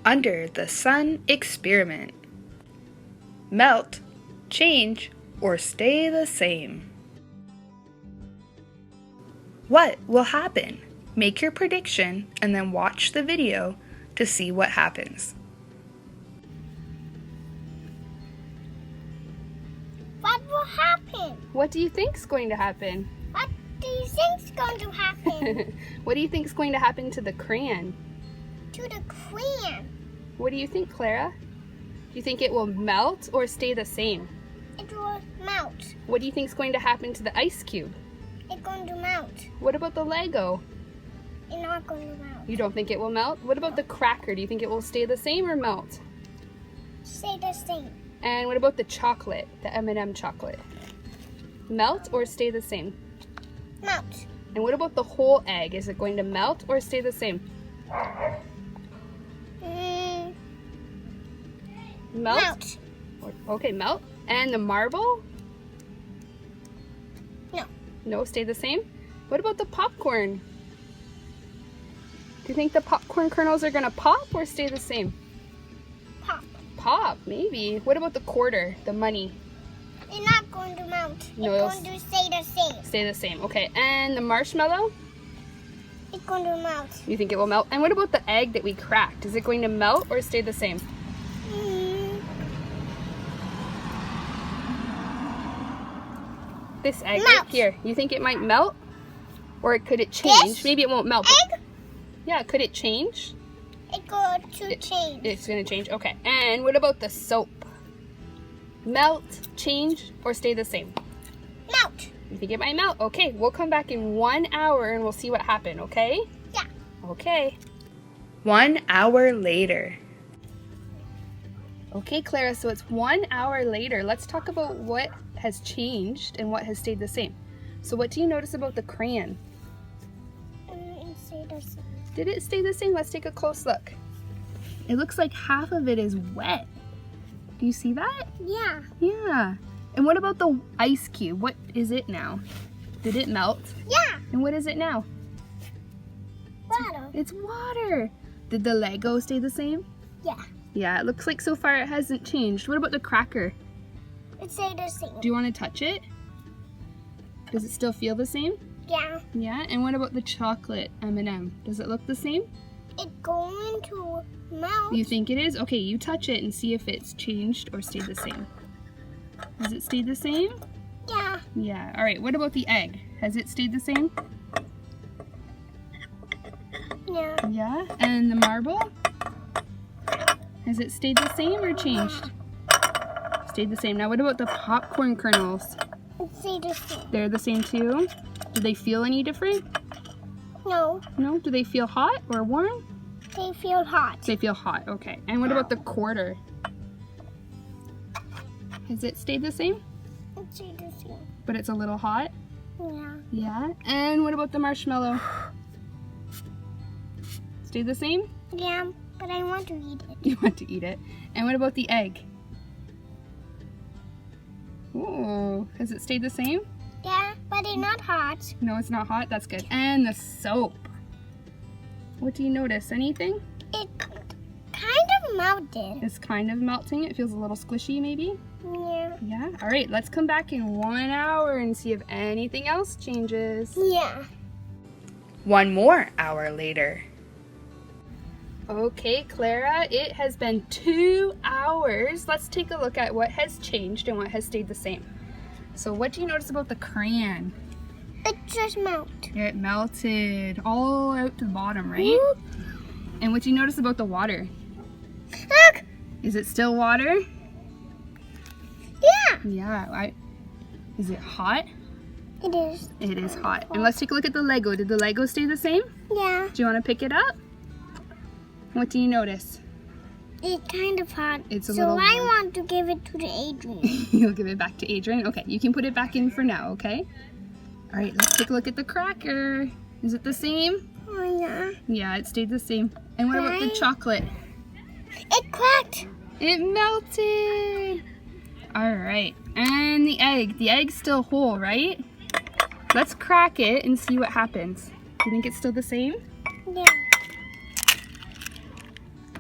Under the sun experiment. Melt, change, or stay the same. What will happen? Make your prediction and then watch the video to see what happens. What will happen? What do you think's going to happen? What do you think's going to happen? What do you think's going to happen to the crayon? To the crayon. What do you think, Clara? Do you think it will melt or stay the same? It will melt. What do you think's going to happen to the ice cube? It's going to melt. What about the Lego? It's not going to melt. You don't think it will melt? What about the cracker? Do you think it will stay the same or melt? Stay the same. And what about the chocolate, the M&M chocolate? Melt or stay the same? Melt. And what about the whole egg? Is it going to melt or stay the same? Melt? Melt. Okay, melt. And the marble? No. No, stay the same? What about the popcorn? Do you think the popcorn kernels are gonna pop or stay the same? Pop. Pop, maybe. What about the quarter, the money? It's not going to melt. No, It's going to stay the same. Stay the same, okay. And the marshmallow? It's going to melt. You think it will melt? And what about the egg that we cracked? Is it going to melt or stay the same? This egg right Melt. here, you think it might melt? Or could it change? This Maybe it won't melt. Egg? Yeah, could it change? It's going to change. It's going to change, okay. And what about the soap? Melt, change, or stay the same? Melt. You think it might melt? Okay, we'll come back in 1 hour and we'll see what happened, okay? Yeah. Okay. 1 hour later. Okay, Clara, so it's 1 hour later. Let's talk about what has changed and what has stayed the same. So what do you notice about the crayon? It stayed the same. Did it stay the same? Let's take a close look. It looks like half of it is wet. Do you see that? Yeah. Yeah. And what about the ice cube? What is it now? Did it melt? Yeah. And what is it now? Water. It's water. Did the Lego stay the same? Yeah. Yeah, it looks like so far it hasn't changed. What about the cracker? It stayed the same. Do you want to touch it? Does it still feel the same? Yeah. Yeah, and what about the chocolate M&M? Does it look the same? It's going to melt. You think it is? Okay, you touch it and see if it's changed or stayed the same. Has it stayed the same? Yeah. Yeah, all right, what about the egg? Has it stayed the same? Yeah. Yeah, and the marble? Has it stayed the same or changed? Stayed the same. Now what about the popcorn kernels? It stayed the same. They're the same too? Do they feel any different? No. No? Do they feel hot or warm? They feel hot. They feel hot, okay. And what about the quarter? Has it stayed the same? It stayed the same. But it's a little hot? Yeah. Yeah. And what about the marshmallow? Stay the same? Yeah, but I want to eat it. You want to eat it. And what about the egg? Ooh, has it stayed the same? Yeah, but it's not hot. No, it's not hot. That's good. And the soap. What do you notice? Anything? It kind of melted. It's kind of melting. It feels a little squishy maybe. Yeah. Yeah. All right, let's come back in 1 hour and see if anything else changes. Yeah. 1 more hour later. Okay, Clara, it has been 2 hours. Let's take a look at what has changed and what has stayed the same. So what do you notice about the crayon? It just melted. It melted all out to the bottom, right? Whoop. And what do you notice about the water? Look! Is it still water? Yeah! Yeah. Is it hot? It is. It is hot. And let's take a look at the Lego. Did the Lego stay the same? Yeah. Do you want to pick it up? What do you notice? It's kind of hot. It's a so little I warm. want to give it to the Adrian. You'll give it back to Adrian? Okay, you can put it back in for now, okay? All right, let's take a look at the cracker. Is it the same? Oh, yeah. Yeah, it stayed the same. And what about the Right. chocolate? It cracked. It melted. All right, and the egg. The egg's still whole, right? Let's crack it and see what happens. Do you think it's still the same? Yeah.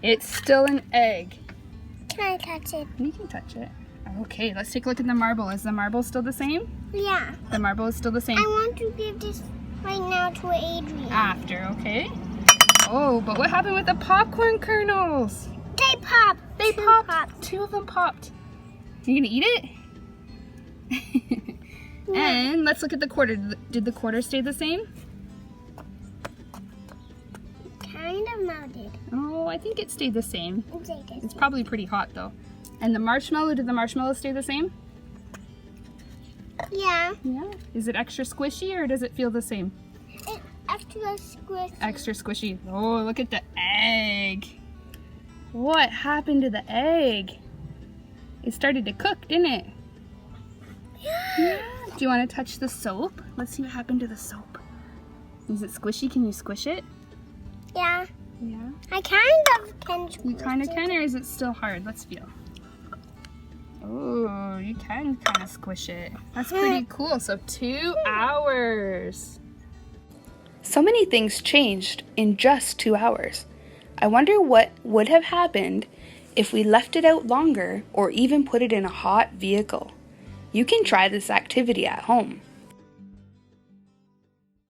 It's still an egg. Can I touch it? You can touch it. Okay, let's take a look at the marble. Is the marble still the same? Yeah. The marble is still the same. I want to give this right now to Adrian. After, okay? Oh, but what happened with the popcorn kernels? They popped. They Two popped. Two of them popped. You gonna eat it? And let's look at the quarter. Did the quarter stay the same? Kind of melted. Oh, I think it stayed the same. It's It's probably pretty hot though. And the marshmallow, did the marshmallow stay the same? Yeah. Yeah. Is it extra squishy or does it feel the same? It's extra squishy. Extra squishy. Oh, look at the egg. What happened to the egg? It started to cook, didn't it? Yeah. Do you want to touch the soap? Let's see what happened to the soap. Is it squishy? Can you squish it? Yeah. Yeah. I kind of can. You kind of can, or is it still hard? Let's feel. Oh, you can kind of squish it. That's pretty cool. So 2 hours. So many things changed in just 2 hours. I wonder what would have happened if we left it out longer or even put it in a hot vehicle. You can try this activity at home.